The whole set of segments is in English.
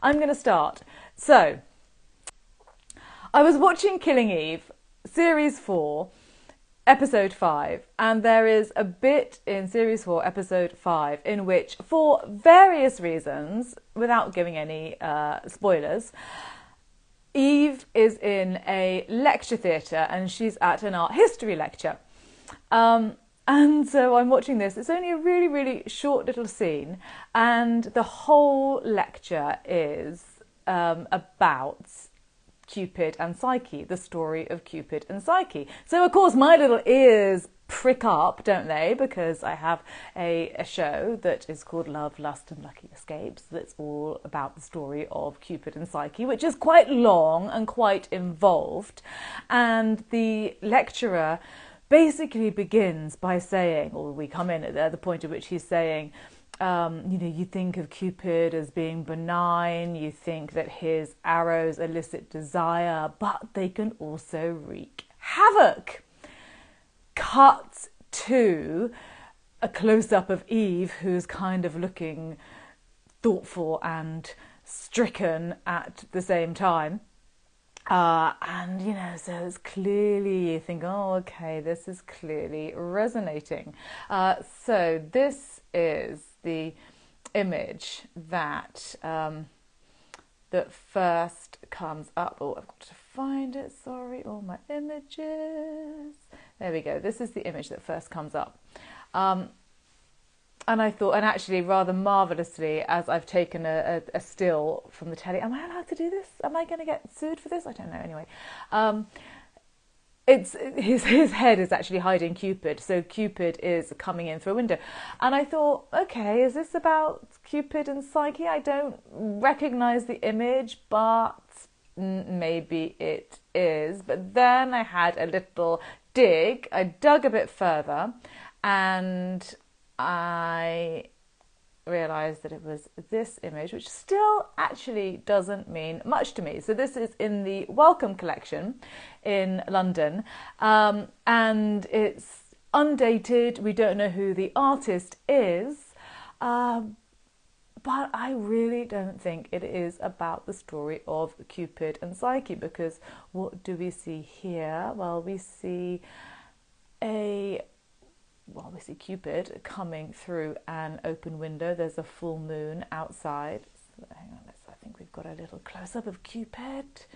I'm going to start. So, I was watching Killing Eve, Series 4, Episode 5, and there is a bit in Series 4, Episode 5, in which, for various reasons, without giving any spoilers, Eve is in a lecture theatre and she's at an art history lecture. And so I'm watching this. It's only a really, really short little scene, and the whole lecture is about Cupid and Psyche, the story of Cupid and Psyche. So, of course, my little ears prick up, don't they? Because I have a show that is called Love, Lust and Lucky Escapes that's all about the story of Cupid and Psyche, which is quite long and quite involved. And the lecturer basically begins by saying, or we come in at the point at which he's saying, you think of Cupid as being benign, you think that his arrows elicit desire, but they can also wreak havoc. Cut to a close-up of Eve, who's kind of looking thoughtful and stricken at the same time. So it's clearly, you think, oh, okay, this is clearly resonating. So this is the image that that first comes up. Oh, I've got to find it, sorry, all my images. There we go. This is the image that first comes up. And I thought, and actually rather marvellously, as I've taken a still from the telly, am I allowed to do this? Am I going to get sued for this? I don't know, anyway. It's his head is actually hiding Cupid, so Cupid is coming in through a window. And I thought, okay, is this about Cupid and Psyche? I don't recognise the image, but maybe it is. But then I had a little dig. I dug a bit further, and I realised that it was this image, which still actually doesn't mean much to me. So this is in the Welcome collection in London, and it's undated. We don't know who the artist is, but I really don't think it is about the story of Cupid and Psyche, because what do we see here? Well, we see Cupid coming through an open window. There's a full moon outside. So hang on, I think we've got a little close-up of Cupid.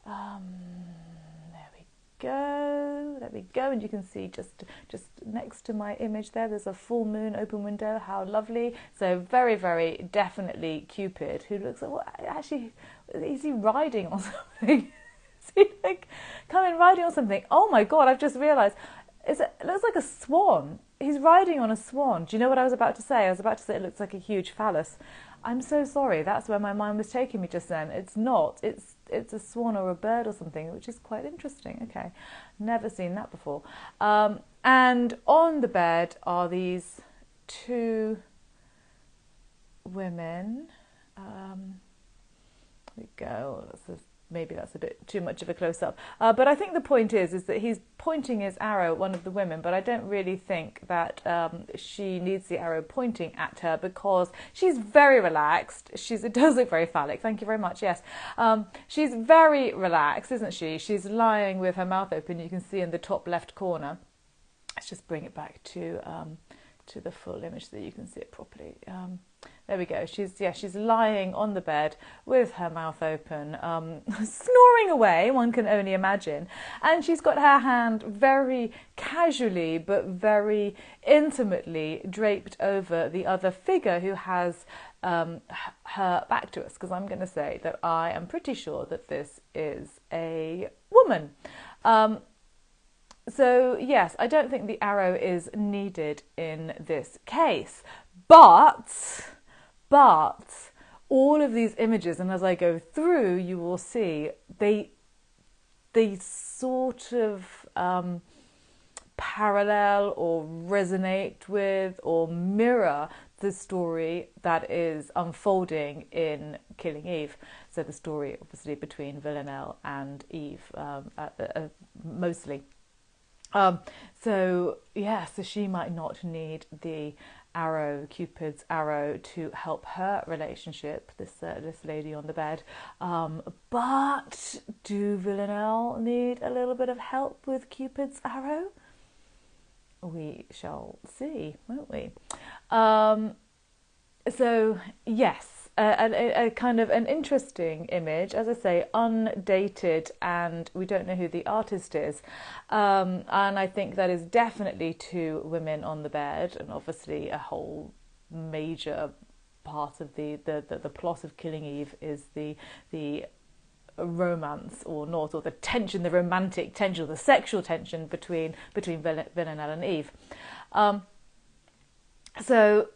There we go. And you can see just next to my image there's a full moon, open window. How lovely. So very, very definitely Cupid, who looks like, well, actually, is he riding on something? Is he coming riding on something? Oh my God, I've just realised. It looks like a swan. He's riding on a swan. Do you know what I was about to say? I was about to say it looks like a huge phallus. I'm so sorry. That's where my mind was taking me just then. It's not. It's a swan or a bird or something, which is quite interesting. Okay, never seen that before. And on the bed are these two women. There we go. Maybe that's a bit too much of a close-up. But I think the point is that he's pointing his arrow at one of the women, but I don't really think that she needs the arrow pointing at her, because she's very relaxed. It does look very phallic. Thank you very much. Yes. She's very relaxed, isn't she? She's lying with her mouth open. You can see in the top left corner. Let's just bring it back to the full image so that you can see it properly. There we go. She's lying on the bed with her mouth open, snoring away, one can only imagine. And she's got her hand very casually but very intimately draped over the other figure, who has her back to us, because I'm going to say that I am pretty sure that this is a woman. So yes, I don't think the arrow is needed in this case, but all of these images, and as I go through, you will see they sort of parallel or resonate with or mirror the story that is unfolding in Killing Eve. So the story, obviously, between Villanelle and Eve, mostly. So she might not need the arrow, Cupid's arrow, to help her relationship, this lady on the bed. But do Villanelle need a little bit of help with Cupid's arrow? We shall see, won't we? So yes, a kind of an interesting image, as I say, undated, and we don't know who the artist is. And I think that is definitely two women on the bed, and obviously a whole major part of the plot of Killing Eve is the romance or not, or the tension, the romantic tension, the sexual tension between Villanelle and Eve. So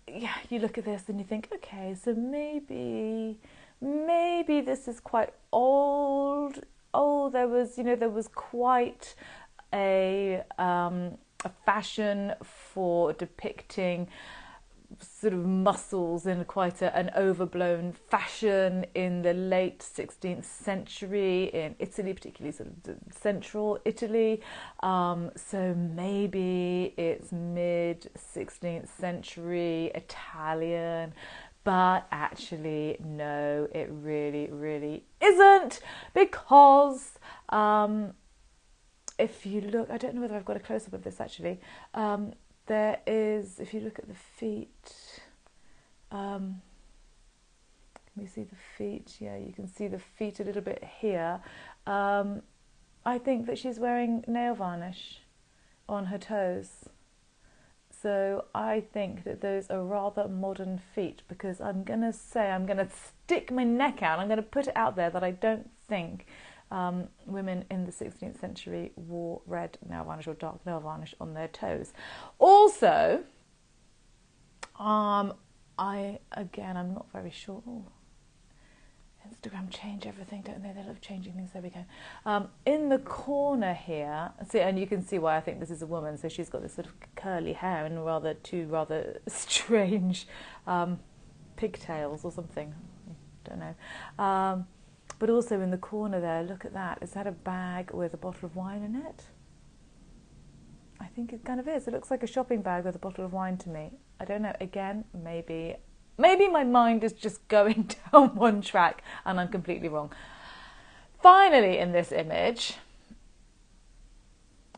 yeah, you look at this and you think, okay, so maybe this is quite old. Oh, there was quite a fashion for depicting sort of muscles in quite an overblown fashion in the late 16th century in Italy, particularly sort of central Italy. So maybe it's mid 16th century Italian, but actually no, it really isn't, because if you look, I don't know whether I've got a close-up of this actually. There is, if you look at the feet, can you see the feet? Yeah, you can see the feet a little bit here. I think that she's wearing nail varnish on her toes. So I think that those are rather modern feet, because I'm going to stick my neck out, I'm going to put it out there that I don't think women in the 16th century wore red nail varnish or dark nail varnish on their toes. Also, I'm not very sure. Instagram change everything, don't they? They love changing things. There we go. In the corner here, see, and you can see why I think this is a woman. So she's got this sort of curly hair and two rather strange pigtails or something. I don't know. But also in the corner there, look at that. Is that a bag with a bottle of wine in it? I think it kind of is. It looks like a shopping bag with a bottle of wine to me. I don't know. Again, maybe my mind is just going down one track and I'm completely wrong. Finally, in this image,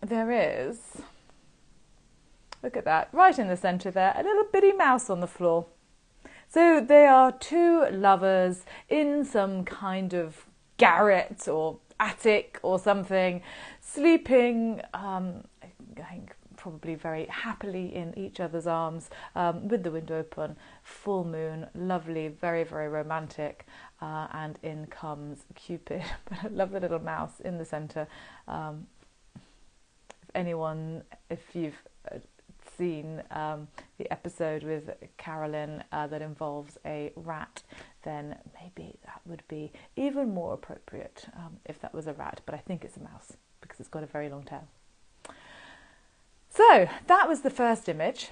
there is, look at that, right in the centre there, a little bitty mouse on the floor. So they are two lovers in some kind of garret or attic or something, sleeping, I think probably very happily in each other's arms, with the window open, full moon, lovely, very, very romantic, and in comes Cupid. But I love the little mouse in the centre. If you've seen the episode with Carolyn that involves a rat, then maybe that would be even more appropriate if that was a rat, but I think it's a mouse because it's got a very long tail. So that was the first image.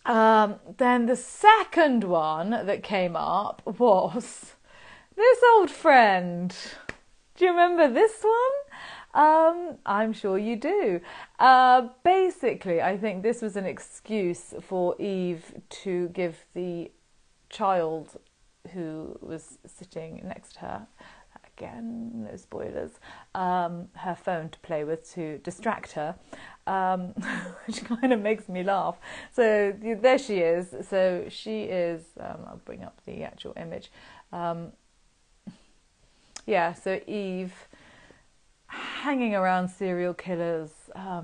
Then the second one that came up was this old friend. Do you remember this one? I'm sure you do. Basically, I think this was an excuse for Eve to give the child who was sitting next to her, again, no spoilers, her phone to play with to distract her, which kind of makes me laugh. So there she is. So she is, I'll bring up the actual image. Yeah, so Eve hanging around serial killers. I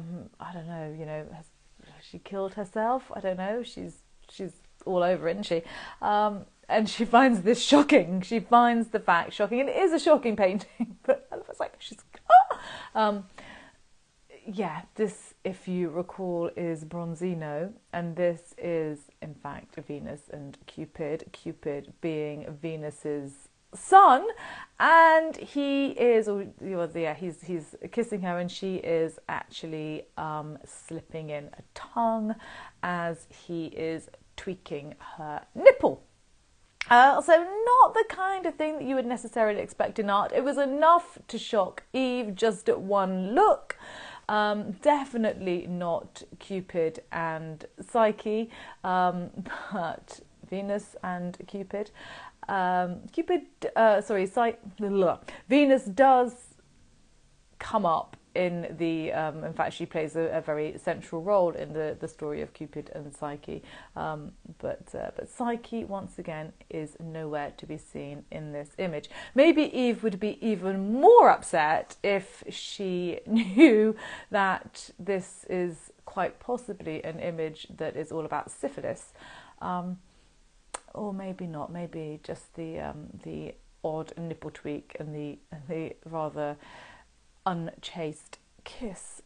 don't know, has she killed herself? I don't know. She's all over it, isn't she? And she finds this shocking. She finds the fact shocking. And it is a shocking painting, but I was like, yeah, this, if you recall, is Bronzino, and this is, in fact, Venus and Cupid. Cupid being Venus's son, and he is, he's kissing her, and she is actually slipping in a tongue as he is tweaking her nipple. So not the kind of thing that you would necessarily expect in art. It was enough to shock Eve just at one look. Definitely not Cupid and Psyche, but Venus and Cupid. Venus does come up in the in fact she plays a very central role in the story of Cupid and Psyche, but Psyche once again is nowhere to be seen in this image. Maybe Eve would be even more upset if she knew that this is quite possibly an image that is all about syphilis, or maybe not, maybe just the odd nipple tweak and the rather unchaste kiss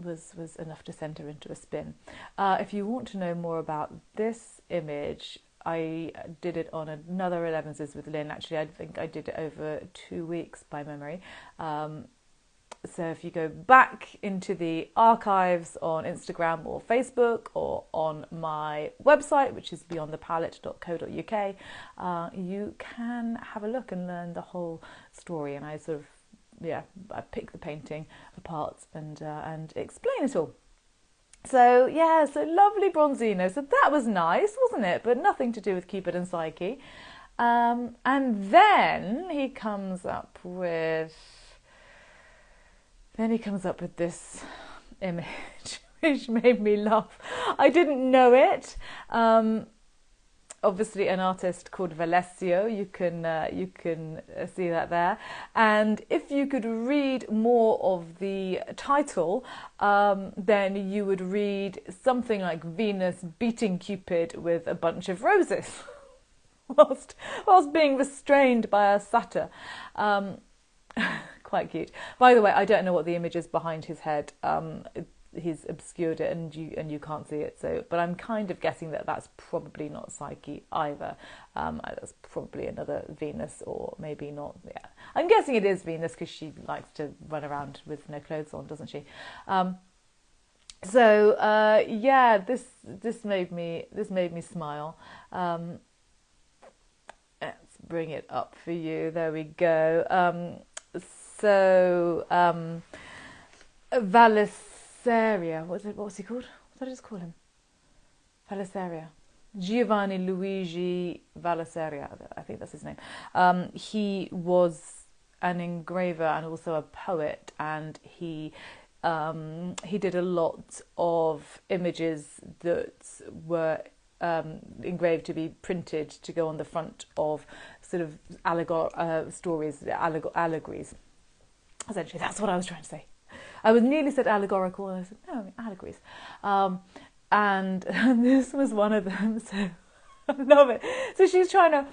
was enough to send her into a spin. If you want to know more about this image, I did it on another Elevenses with Lynne. Actually, I think I did it over 2 weeks by memory. So if you go back into the archives on Instagram or Facebook or on my website, which is beyondthepalette.co.uk, you can have a look and learn the whole story. And I I pick the painting apart and explain it all. So so lovely Bronzino. So that was nice, wasn't it? But nothing to do with Cupid and Psyche. And then he comes up with this image, which made me laugh. I didn't know it. Obviously an artist called Valesio, you can see that there. And if you could read more of the title, then you would read something like Venus beating Cupid with a bunch of roses whilst being restrained by a satyr. Quite cute. By the way, I don't know what the image is behind his head. He's obscured it and you can't see it, so but I'm kind of guessing that that's probably not Psyche either. That's probably another Venus, or maybe not. I'm guessing it is Venus because she likes to run around with no clothes on, doesn't she? This made me smile. Let's bring it up for you. There we go. Vallesaria, what's he called? What did I just call him? Vallesaria. Giovanni Luigi Vallesaria, I think that's his name. He was an engraver and also a poet, and he did a lot of images that were engraved to be printed to go on the front of sort of allegories. Essentially, that's what I was trying to say. I was nearly said allegorical, and I said, no, I mean allegories. And this was one of them, so I love it. So she's trying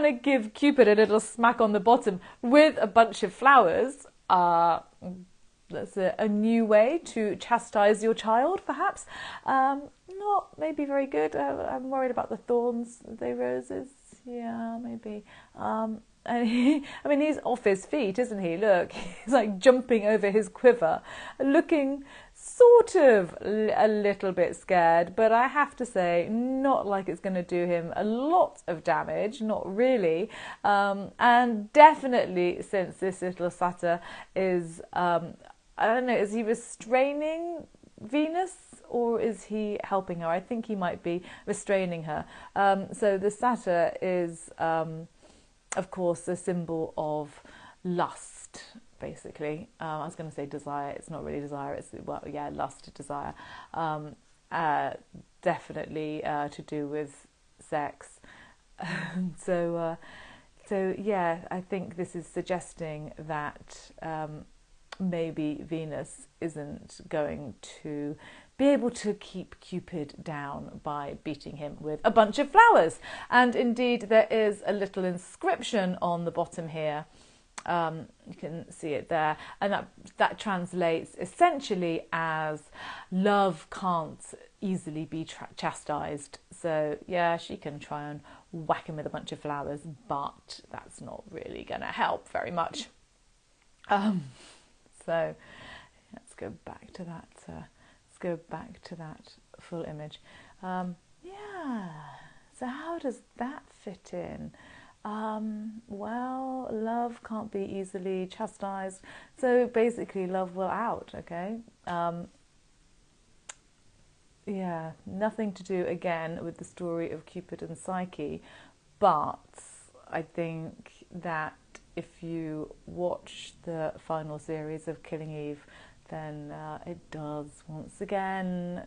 to give Cupid a little smack on the bottom with a bunch of flowers. That's a new way to chastise your child, perhaps. Not maybe very good. I'm worried about the thorns. Are they roses? Yeah, maybe. And he's off his feet, isn't he? Look, he's like jumping over his quiver, looking sort of a little bit scared, but I have to say, not like it's going to do him a lot of damage, not really. And definitely, since this little satyr is, I don't know, is he restraining Venus or is he helping her? I think he might be restraining her. So the satyr is, of course, a symbol of lust, basically. I was going to say desire. It's not really desire. It's, lust, desire. Definitely to do with sex. I think this is suggesting that maybe Venus isn't going to be able to keep Cupid down by beating him with a bunch of flowers. And indeed, there is a little inscription on the bottom here. You can see it there. And that translates essentially as love can't easily be chastised. So, yeah, she can try and whack him with a bunch of flowers, but that's not really going to help very much. So let's go back to that. Full image. So how does that fit in? Well, love can't be easily chastised. So basically, love will out, okay? Yeah, nothing to do again with the story of Cupid and Psyche, but I think that if you watch the final series of Killing Eve, then it does once again.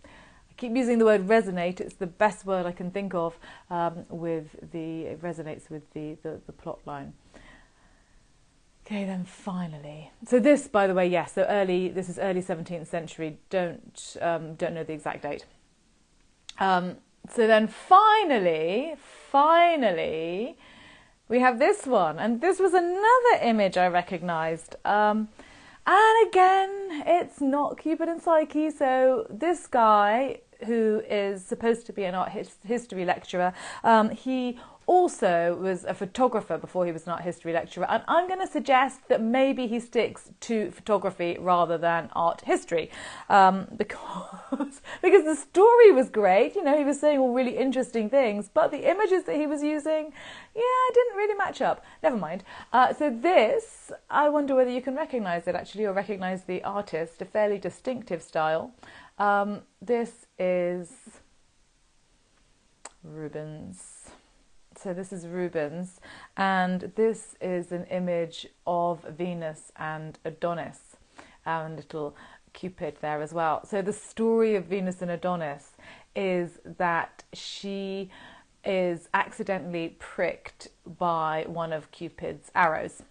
I keep using the word resonate. It's the best word I can think of. It resonates with the plot line. Okay, then finally. So this, by the way, yes. So this is early 17th century. Don't know the exact date. So then finally, we have this one, and this was another image I recognised. And again, it's not Cupid and Psyche. So this guy, who is supposed to be an art history lecturer, he also was a photographer before he was an art history lecturer, and I'm going to suggest that maybe he sticks to photography rather than art history, because the story was great. You know, he was saying all really interesting things, but the images that he was using, didn't really match up. Never mind. So this, I wonder whether you can recognise it actually, or recognise the artist, a fairly distinctive style. This is Rubens. So this is Rubens, and this is an image of Venus and Adonis, and little Cupid there as well. So the story of Venus and Adonis is that she is accidentally pricked by one of Cupid's arrows.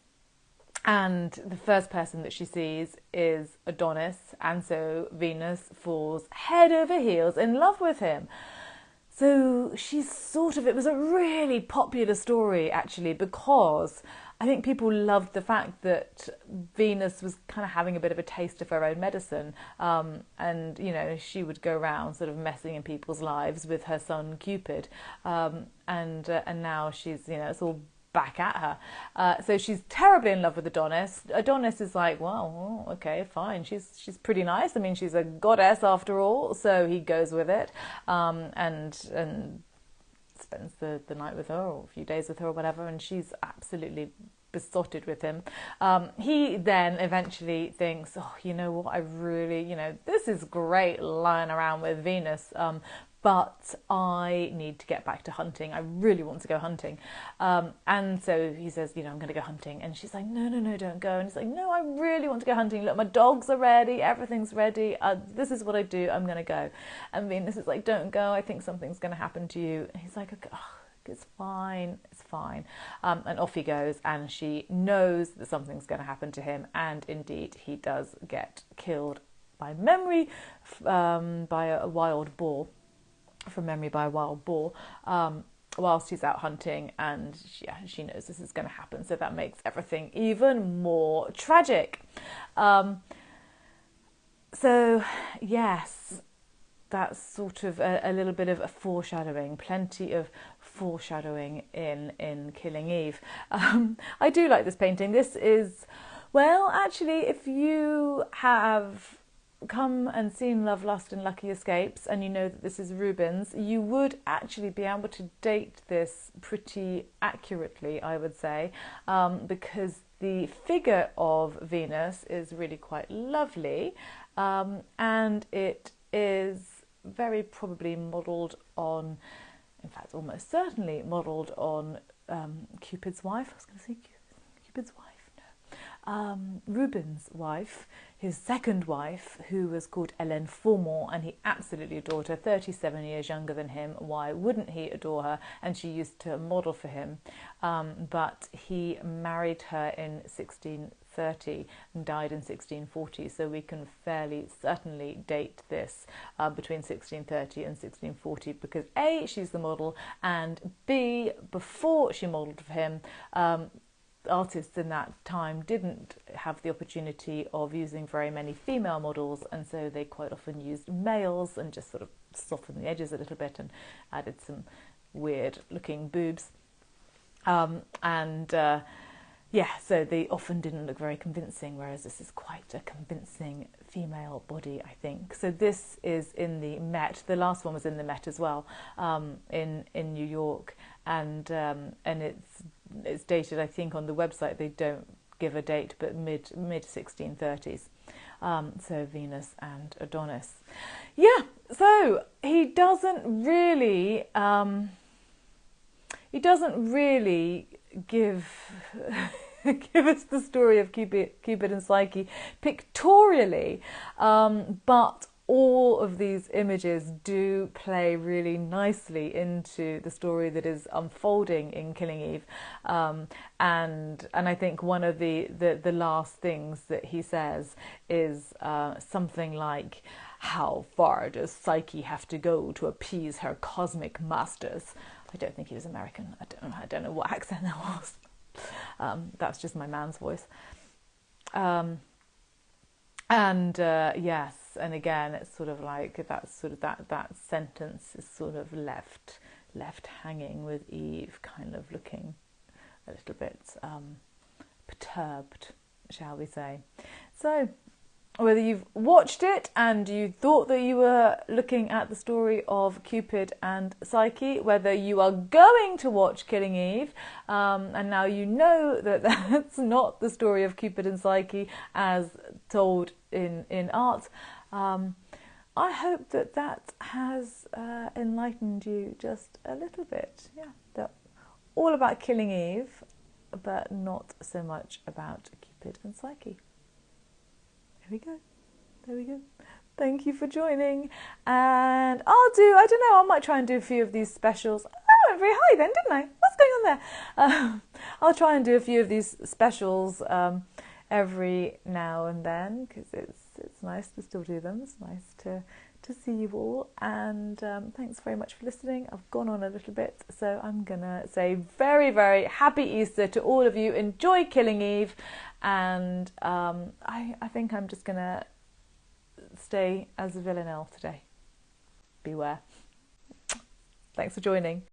And the first person that she sees is Adonis, and so Venus falls head over heels in love with him. So it was a really popular story actually, because I think people loved the fact that Venus was kind of having a bit of a taste of her own medicine, and she would go around sort of messing in people's lives with her son Cupid, and now she's it's all back at her. So she's terribly in love with Adonis. Adonis is like, well, okay, fine. She's pretty nice. I mean, she's a goddess after all. So he goes with it, and spends the night with her, or a few days with her, or whatever. And she's absolutely besotted with him. He then eventually thinks, oh, you know what? I really, this is great lying around with Venus. But I need to get back to hunting. I really want to go hunting. And so he says, I'm going to go hunting. And she's like, no, don't go. And he's like, no, I really want to go hunting. Look, my dogs are ready. Everything's ready. This is what I do. I'm going to go. And Venus is like, don't go. I think something's going to happen to you. And he's like, okay, it's fine. It's fine. And off he goes. And she knows that something's going to happen to him. And indeed, he does get killed by memory by a wild boar. From memory by a wild boar, whilst he's out hunting, and she knows this is going to happen, so that makes everything even more tragic. So yes, that's sort of a little bit of a foreshadowing, plenty of foreshadowing in Killing Eve. I do like this painting. This is, well, actually, if you have come and seen Love, Lust and Lucky Escapes, and you know that this is Rubens, you would actually be able to date this pretty accurately, I would say, because the figure of Venus is really quite lovely, and it is very probably modelled on, in fact almost certainly modelled on Cupid's wife. I was going to say Cupid's wife. Rubens' wife, his second wife, who was called Hélène Formant, and he absolutely adored her, 37 years younger than him. Why wouldn't he adore her? And she used to model for him. But he married her in 1630 and died in 1640, so we can fairly certainly date this between 1630 and 1640, because A, she's the model, and B, before she modelled for him, artists in that time didn't have the opportunity of using very many female models, and so they quite often used males and just sort of softened the edges a little bit and added some weird looking boobs, so they often didn't look very convincing, whereas this is quite a convincing female body, I think. So this is in the Met. The last one was in the Met as well, in New York, and it's dated, I think, on the website. They don't give a date, but mid 1630s. So Venus and Adonis. Yeah. So he doesn't really give give us the story of Cupid and Psyche pictorially, but all of these images do play really nicely into the story that is unfolding in Killing Eve, and I think one of the last things that he says is something like, "How far does Psyche have to go to appease her cosmic masters?" I don't think he was American. I don't know what accent that was. That's just my man's voice. Yes, and again, it's sort of like that sentence is sort of left hanging with Eve, kind of looking a little bit perturbed, shall we say. So, whether you've watched it and you thought that you were looking at the story of Cupid and Psyche, whether you are going to watch Killing Eve, and now you know that that's not the story of Cupid and Psyche as told in art, I hope that has enlightened you just a little bit. Yeah, they're all about Killing Eve, but not so much about Cupid and Psyche. There we go. Thank you for joining. And I might try and do a few of these specials. I went very high then, didn't I? What's going on there? I'll try and do a few of these specials every now and then, because it's nice to still do them. It's nice to see you all. And thanks very much for listening. I've gone on a little bit, so I'm going to say very, very happy Easter to all of you. Enjoy Killing Eve. And I think I'm just going to stay as a Villanelle today. Beware. Thanks for joining.